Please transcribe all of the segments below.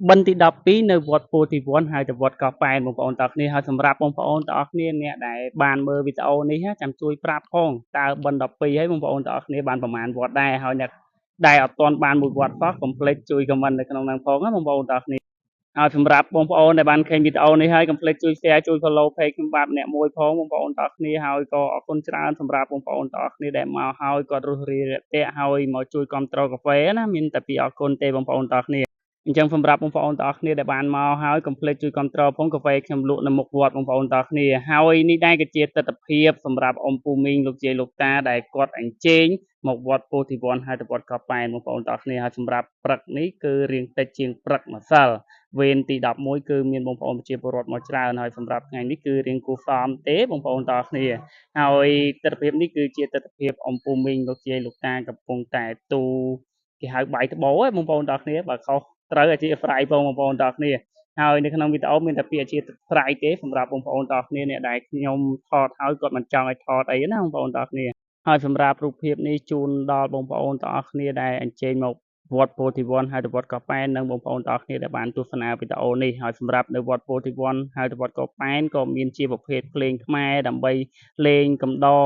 បិណ្ឌទី12នៅវត្តពោធិវត្តន៍ហើយទៅវត្តកោះប៉ែនបងប្អូនទាំងអស់គ្នាហើយសម្រាប់បងប្អូនទាំងអស់គ្នាអ្នកដែលបានមើលវីដេអូនេះចាំជួយប្រាប់ផងតើបិណ្ឌ12ហើយបងប្អូនទាំងអស់គ្នាបានប្រមាណវត្តដែរហើយអ្នកដែលអត់ទាន់បានមួយវត្តសោះកុំភ្លេចជួយខមមិននៅក្នុងហ្នឹងផងណាបងប្អូនទាំងអស់គ្នាហើយសម្រាប់បងប្អូនដែលបានឃើញវីដេអូនេះហើយកុំភ្លេចជួយ share ជួយ follow page ខ្ញុំបាទម្នាក់មួយផងបងប្អូនទាំងអស់គ្នាហើយក៏អរគុណច្រើនសម្រាប់បងប្អូនទាំងអស់គ្នាដែលមកហើយគាត់រស់រាយរាក់ទាក់ហើយមកជួយគ្រប់គ្រងកាហ្វេណាមានតែពីអរគុណទេបងប្អូនទាំងអស់គ្នាអញ្ចឹងសម្រាប់បងប្អូនទាំងអស់គ្នាដែលបានមកហើយកុំភ្លេចជួយគ្រប់គ្រងផងកាហ្វេខ្ញុំលក់នៅមុខវត្តបងប្អូនទាំងអស់គ្នាហើយនេះដែរក៏ជាទស្សនវិជ្ជាសម្រាប់អ៊ំពូមីងលោកយាយលោកតាដែលគាត់អញ្ជើញមកវត្តពោធិវត្តន៍ហើយទៅវត្តកោះប៉ែនបងប្អូនទាំងអស់គ្នាហើយសម្រាប់ព្រឹកនេះគឺរៀងតិចជាងព្រឹកម្សិលវេនទី11គឺមានបងប្អូនប្រជាពលរដ្ឋមកច្រើនហើយសម្រាប់ថ្ងៃនេះគឺរៀងគូសមទេបងប្អូនទាំងអស់គ្នាហើយទស្សនវិជ្ជានេះគឺជាទស្សនវិជ្ជាអ៊ំពូមីងលោកយាយលោកតាកំពុងតែទូគេហៅបាយត្បូងបងប្អូនទាំងអស់គ្នាបើខុសត្រូវអាជីវស្រ័យបងប្អូនទាំងអស់គ្នាហើយនៅក្នុងវីដេអូមានតែពាក្យអាជីវស្រ័យទេសម្រាប់បងប្អូនទាំងអស់គ្នាអ្នកដែលខ្ញុំថតហើយគាត់មិនចង់ឲ្យថតអីណាបងប្អូនទាំងអស់គ្នាហើយសម្រាប់រូបភាពនេះជូនដល់បងប្អូនទាំងអស់គ្នាដែលអញ្ជើញមកវត្តពោធិវត្តន៍ហើយទៅវត្តកោះប៉ែននិងបងប្អូនទាំងអស់គ្នាដែលបានទស្សនាវីដេអូនេះហើយសម្រាប់នៅវត្តពោធិវត្តន៍ហើយទៅវត្តកោះប៉ែនក៏មានជាប្រភេទភ្លេងខ្មែរដើម្បីលេងកំដរ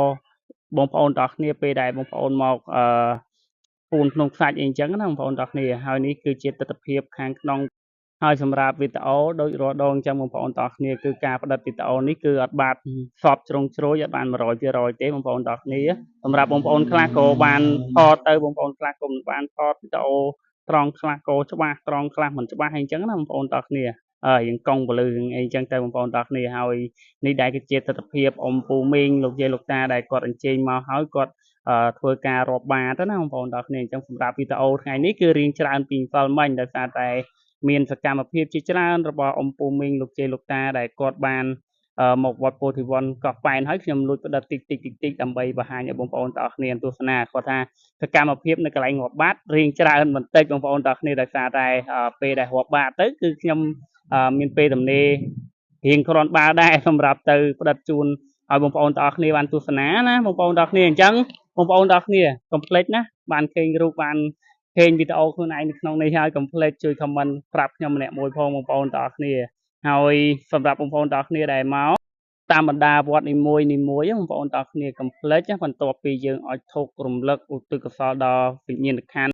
បងប្អូនទាំងអស់គ្នាពេលដែលបងប្អូនមកពូនក្នុងខ្សាច់អីអញ្ចឹងណាបងប្អូនទាំងអស់គ្នាហើយនេះគឺជាទស្សនវិជ្ជាខាងក្នុងហើយសម្រាប់វីដេអូដូចរាល់ដងអញ្ចឹងបងប្អូនទាំងអស់គ្នាគឺការផ្តិតវីដេអូនេះគឺអត់បាទសពជ្រុងជ្រោយអត់បាន100%ទេបងប្អូនទាំងអស់គ្នាសម្រាប់បងប្អូនខ្លះក៏បានថតទៅបងប្អូនខ្លះក៏មិនបានថតវីដេអូត្រង់ខ្លះក៏ច្បាស់ត្រង់ខ្លះមិនច្បាស់អីអញ្ចឹងណាបងប្អូនទាំងអស់គ្នាយើងកង់ពលឺអីអញ្ចឹងទៅបងប្អូនទាំងអស់គ្នាហើយនេះដែរគឺជាទស្សនវិជ្ជាអ៊ំពូមីងលោកយាយលោកតាដែលគាត់អញ្ជើញមកហើយគាត់ធ្វើការរាប់បាតណាបងប្អូនទាំងអស់គ្នាអញ្ចឹងសម្រាប់វីដេអូថ្ងៃនេះគឺរៀងច្រើនពីម្សិលមិញដោយសារតែមានសកម្មភាពជាច្រើនរបស់អ៊ំពូមីងលោកយាយលោកតាដែលគាត់បានមកវត្តពោធិវត្តន៍កោះប៉ែនហើយខ្ញុំលួចផ្តិតតិចដើម្បីបង្ហាញឲ្យបងប្អូនទាំងអស់គ្នាទស្សនាគាត់ថាសកម្មភាពនៅកន្លែងរាប់បាតរៀងច្រើនបន្តិចបងប្អូនទាំងអស់គ្នាដោយសារតែពេលដែលរាប់បាតទៅគឺខ្ញុំមានពេលទំនេររៀងគ្រាន់បើដែរសម្រាប់ទៅផ្តិតជូនឲ្យបងប្អូនទាំងអស់គ្នាបានទស្សនាណាបងប្អូនទាំងអស់គ្នាអញ្ចឹងបងប្អូនទាំងអស់គ្នាកុំភ្លេចណាបានឃើញរូបបានឃើញវីដេអូខ្លួនឯងនៅក្នុងនេះហើយកុំភ្លេចជួយ comment ប្រាប់ខ្ញុំម្នាក់មួយផងបងប្អូនទាំងអស់គ្នាហើយសម្រាប់បងប្អូនទាំងអស់គ្នាដែលមកតាមបណ្ដាវត្តនីមួយបងប្អូនទាំងអស់គ្នាកុំភ្លេចបន្ទាប់ពីយើងឲ្យធុករំលឹកឧទ្ទិសកុសលដល់វិញ្ញាណក្ខន្ធ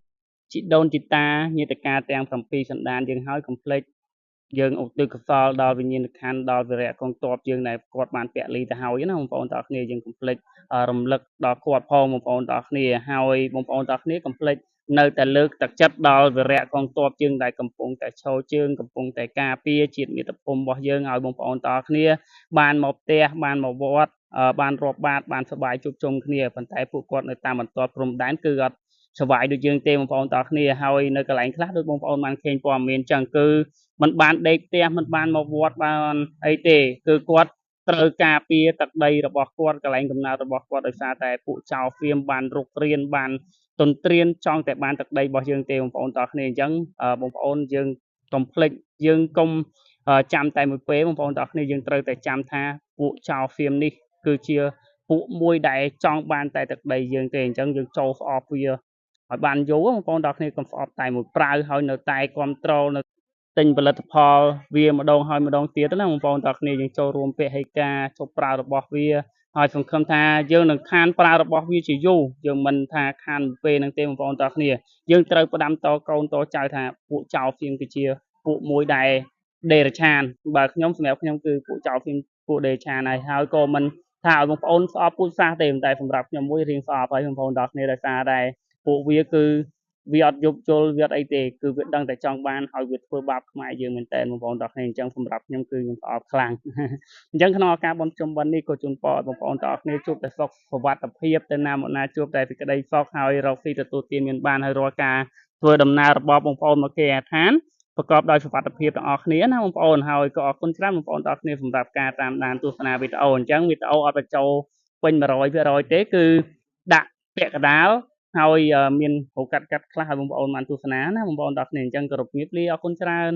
ជីដូនជីតាញាតិកាទាំង7សន្តានយើងហើយកុំភ្លេចយើងឧទ្ទិសកុសលដល់វិញ្ញាណក្ខន្ធដល់វីរៈកងទ័ពយើងដែលគាត់បានពលីទៅហើយណាបងប្អូនទាំងអស់គ្នាយើងកុំភ្លេចរំលឹកដល់គាត់ផងបងប្អូនទាំងអស់គ្នាហើយបងប្អូនទាំងអស់គ្នាកុំភ្លេចនៅតែលើកទឹកចិត្តដល់វីរៈកងទ័ពយើងដែលកំពុងតែឈរជើងកំពុងតែការពារជាតិមាតុភូមិរបស់យើងឲ្យបងប្អូនទាំងអស់គ្នាបានមកផ្ទះបានមកវត្តបានរាប់បាតបានសប្បាយជួបជុំគ្នាប៉ុន្តែពួកគាត់នៅតាមបន្ទាត់ព្រំដែនគឺអត់សប្បាយដូចយើងទេបងប្អូនទាំងអស់គ្នាហើយនៅកន្លែងខ្លះដូចបងប្អូនបានឃើញព័ត៌មានចឹងគឺมันបានដេកផ្ទះมันបានមកវត្តបានអីទេគឺគាត់ត្រូវការពារទឹកដីរបស់គាត់កន្លែងកំណើតរបស់គាត់ដោយសារតែពួកចៅហ្វៀមបានរុករានបានទន្ទ្រានចង់តែបានទឹកដីរបស់យើងទេបងប្អូនទាំងអស់គ្នាអញ្ចឹងបងប្អូនយើងកុំភ្លេចយើងកុំចាំតែមួយពេលបងប្អូនទាំងអស់គ្នាយើងត្រូវតែចាំថាពួកចៅហ្វៀមនេះគឺជាពួកមួយដែលចង់បានតែទឹកដីយើងទេអញ្ចឹងយើងចូលស្អប់វាឲ្យបានយូរបងប្អូនទាំងអស់គ្នាកុំស្អប់តែមួយប្រាវហើយនៅតែគ្រប់គ្រងនៅទិញផលិតផលវាម្ដងហើយម្ដងទៀតណាបងប្អូនទាំងអស់គ្នាយើងចូលរួមពហិការជប់ប្រើរបស់វាហើយសង្ឃឹមថាយើងនឹងខានប្រើរបស់វាជាយូរយើងមិនថាខានពេលហ្នឹងទេបងប្អូនទាំងអស់គ្នាយើងត្រូវផ្ដាំតកូនតចៅថាពួកចៅហ្វៀមគឺជាពួកមួយដែលដេរឆានបើខ្ញុំសម្រាប់ខ្ញុំគឺពួកចៅហ្វៀមពួកដេរឆានហើយក៏មិនថាឲ្យបងប្អូនស្អប់ពូជសាសន៍ទេតែសម្រាប់ខ្ញុំមួយរៀងស្អប់ហើយបងប្អូនទាំងអស់គ្នាដោយសារតែពួកវាគឺវាអត់យប់យល់វាអត់អីទេគឺវាដឹងតែចង់បានហើយវាធ្វើបាបខ្មែរយើងមែនតើបងប្អូនទាំងអស់គ្នាអញ្ចឹងសម្រាប់ខ្ញុំគឺខ្ញុំស្អប់ខ្លាំងអញ្ចឹងក្នុងឱកាសបុណ្យភ្ជុំបិណ្ឌនេះក៏ជូនពរឲ្យបងប្អូនទាំងអស់គ្នាជួបតែសុខសុវត្ថិភាពទៅណាមកណាជួបតែសេចក្តីសុខហើយរកស៊ីទទួលទានមានបានហើយរាល់ការធ្វើដំណើររបស់បងប្អូនមកគេដ្ឋានប្រកបដោយសុវត្ថិភាពទាំងអស់គ្នាណាបងប្អូនហើយក៏អរគុណច្រើនបងប្អូនទាំងអស់គ្នាសម្រាប់ការតាមដានទស្សនាវីដេអូអញ្ចឹងវីដេអូអត់បញ្ចូលពេញ100%ទេគឺដាក់ពាក់កណ្ដាលហើយមានរូបកាត់ខ្លះឲ្យបងប្អូនបានទស្សនាណាបងប្អូនទាំងអស់គ្នាអញ្ចឹងគោរពជំរាបលាអរគុណច្រើន